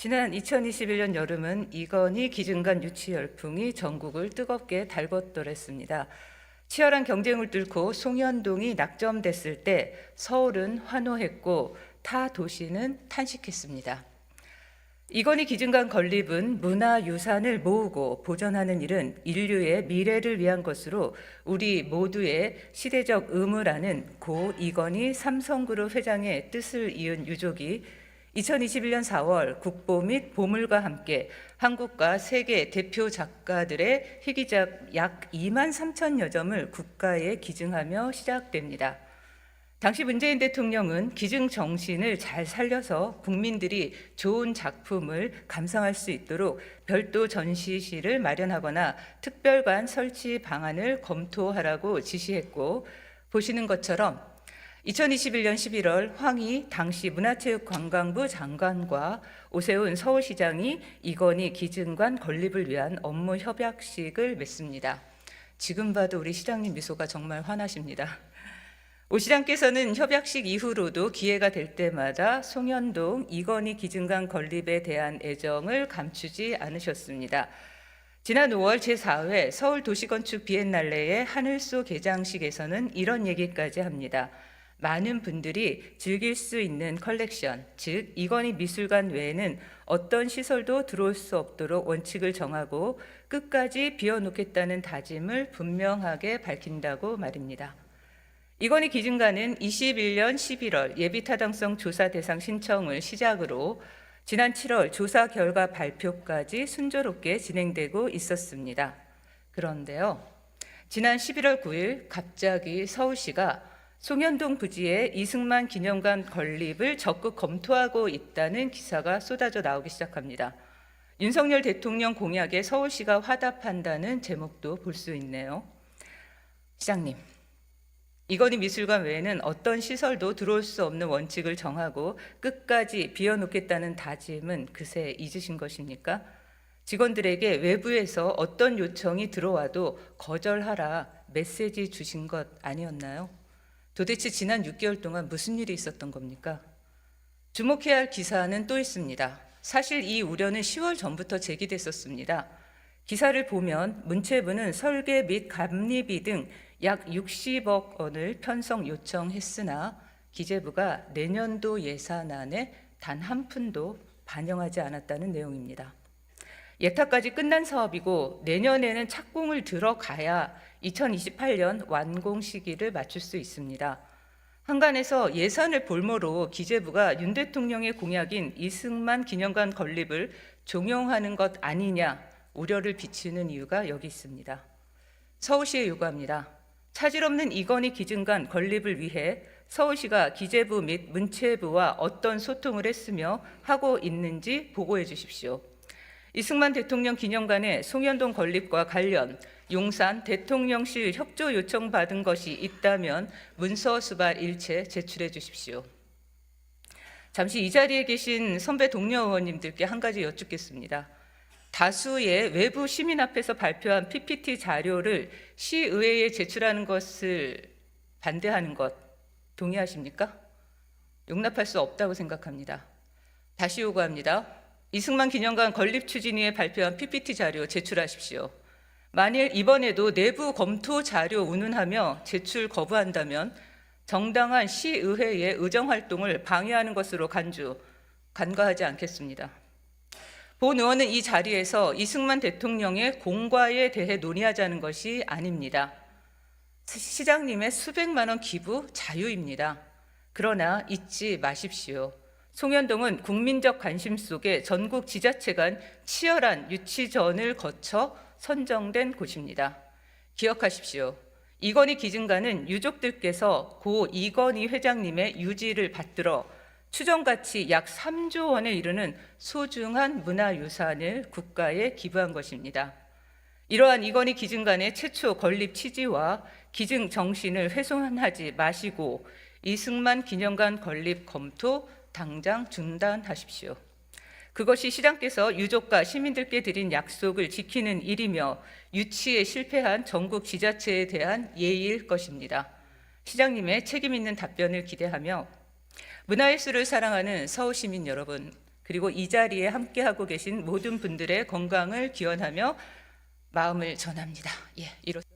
지난 2021년 여름은 이건희 기증관 유치 열풍이 전국을 뜨겁게 달궜더랬습니다. 치열한 경쟁을 뚫고 송현동이 낙점됐을 때 서울은 환호했고 타 도시는 탄식했습니다. 이건희 기증관 건립은 문화유산을 모으고 보존하는 일은 인류의 미래를 위한 것으로 우리 모두의 시대적 의무라는 고 이건희 삼성그룹 회장의 뜻을 이은 유족이 2021년 4월 국보 및 보물과 함께 한국과 세계 대표 작가들의 희귀작 약 2만 3천여 점을 국가에 기증하며 시작됩니다. 당시 문재인 대통령은 기증 정신을 잘 살려서 국민들이 좋은 작품을 감상할 수 있도록 별도 전시실을 마련하거나 특별관 설치 방안을 검토하라고 지시했고, 보시는 것처럼 2021년 11월 황희 당시 문화체육관광부 장관과 오세훈 서울시장이 이건희 기증관 건립을 위한 업무 협약식을 맺습니다. 지금 봐도 우리 시장님 미소가 정말 환하십니다. 오 시장께서는 협약식 이후로도 기회가 될 때마다 송현동, 이건희 기증관 건립에 대한 애정을 감추지 않으셨습니다. 지난 5월 제4회 서울도시건축 비엔날레의 하늘소 개장식에서는 이런 얘기까지 합니다. 많은 분들이 즐길 수 있는 컬렉션, 즉 이건희 미술관 외에는 어떤 시설도 들어올 수 없도록 원칙을 정하고 끝까지 비워놓겠다는 다짐을 분명하게 밝힌다고 말입니다. 이건희 기증관은 21년 11월 예비타당성 조사 대상 신청을 시작으로 지난 7월 조사 결과 발표까지 순조롭게 진행되고 있었습니다. 그런데요, 지난 11월 9일 갑자기 서울시가 송현동 부지에 이승만 기념관 건립을 적극 검토하고 있다는 기사가 쏟아져 나오기 시작합니다. 윤석열 대통령 공약에 서울시가 화답한다는 제목도 볼 수 있네요. 시장님, 이건희 미술관 외에는 어떤 시설도 들어올 수 없는 원칙을 정하고 끝까지 비워놓겠다는 다짐은 그새 잊으신 것입니까? 직원들에게 외부에서 어떤 요청이 들어와도 거절하라 메시지 주신 것 아니었나요? 도대체 지난 6개월 동안 무슨 일이 있었던 겁니까? 주목해야 할 기사는 또 있습니다. 사실 이 우려는 10월 전부터 제기됐었습니다. 기사를 보면 문체부는 설계 및 감리비 등 약 60억 원을 편성 요청했으나 기재부가 내년도 예산안에 단 한 푼도 반영하지 않았다는 내용입니다. 예타까지 끝난 사업이고 내년에는 착공을 들어가야 2028년 완공 시기를 맞출 수 있습니다. 한간에서 예산을 볼모로 기재부가 윤 대통령의 공약인 이승만 기념관 건립을 종용하는 것 아니냐 우려를 비치는 이유가 여기 있습니다. 서울시에 요구합니다. 차질 없는 이건희 기증관 건립을 위해 서울시가 기재부 및 문체부와 어떤 소통을 했으며 하고 있는지 보고해 주십시오. 이승만 대통령 기념관의 송현동 건립과 관련 용산 대통령실 협조 요청 받은 것이 있다면 문서 수발 일체 제출해 주십시오. 잠시 이 자리에 계신 선배 동료 의원님들께 한 가지 여쭙겠습니다. 다수의 외부 시민 앞에서 발표한 PPT 자료를 시의회에 제출하는 것을 반대하는 것 동의하십니까? 용납할 수 없다고 생각합니다. 다시 요구합니다. 이승만 기념관 건립 추진위에 발표한 PPT 자료 제출하십시오. 만일 이번에도 내부 검토 자료 운운하며 제출 거부한다면 정당한 시의회의 의정활동을 방해하는 것으로 간과하지 않겠습니다. 본 의원은 이 자리에서 이승만 대통령의 공과에 대해 논의하자는 것이 아닙니다. 시장님의 수백만 원 기부 자유입니다. 그러나 잊지 마십시오. 송현동은 국민적 관심 속에 전국 지자체 간 치열한 유치전을 거쳐 선정된 곳입니다. 기억하십시오. 이건희 기증관은 유족들께서 고 이건희 회장님의 유지를 받들어 추정가치 약 3조 원에 이르는 소중한 문화유산을 국가에 기부한 것입니다. 이러한 이건희 기증관의 최초 건립 취지와 기증 정신을 훼손하지 마시고 이승만 기념관 건립 검토 당장 중단하십시오. 그것이 시장께서 유족과 시민들께 드린 약속을 지키는 일이며 유치에 실패한 전국 지자체에 대한 예의일 것입니다. 시장님의 책임 있는 답변을 기대하며 문화예술을 사랑하는 서울 시민 여러분, 그리고 이 자리에 함께하고 계신 모든 분들의 건강을 기원하며 마음을 전합니다. 예, 이렇습니다.